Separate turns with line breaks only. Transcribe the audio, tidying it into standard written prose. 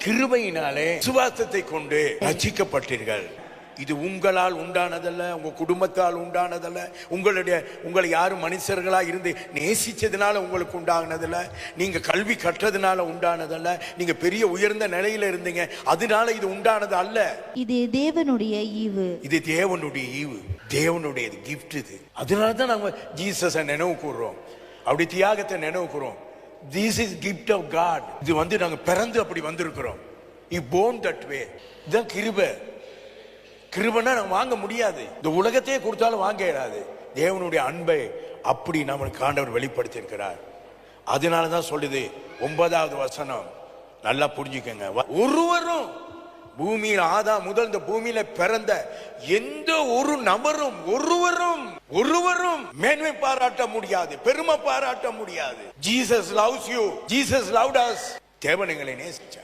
கிருபையினாலே விசுவாசத்தை கொண்டு ரட்சிக்கப்பட்டீர்கள். இது உங்களால் உண்டானதல்ல, உங்க குடும்பத்தால் உண்டானதல்ல, உங்களை யாரும் மனுஷர்களா இருந்து நேசிச்சதுனால உங்களுக்கு உண்டானதல்ல, நீங்க கல்வி கற்றதுனால உண்டானதல்ல, நீங்க பெரிய உயர்ந்த நிலையில இருந்தீங்க அதனால இது உண்டானது அல்ல.
இது தேவனுடைய ஈவு.
இது தேவனுடைய ஈவு, தேவனுடைய கிஃப்ட் இது. அதனாலதான் நாங்க ஜீசஸை நினைவு கூறுறோம், அப்படி தியாகத்தை நினைவு கூறுறோம். This is gift of God. இது நாங்க பிறந்து அப்படி வந்திருக்கிறோம். He born that way. இதான் கிருபை. கிருபைனா நாங்க வாங்க முடியாது, இந்த உலகத்தையே கொடுத்தாலும் வாங்க இயலாது. தேவனுடைய அன்பை அப்படி நம்மளுக்கு ஆண்டவர் வெளிப்படுத்தி இருக்கிறார். அதனாலதான் சொல்லுது 9வது வசனம், நல்லா புரிஞ்சுக்கங்க. ஒருவரும் பூமியில் ஆதாம் முதல் இந்த பூமியில பிறந்த எந்த ஒரு நபரும் ஒருவரும் மேன்மை பாராட்ட முடியாது, பெருமை பாராட்ட முடியாது. Jesus loves you, Jesus loved us. தேவன் எங்களை நேசிச்சார்.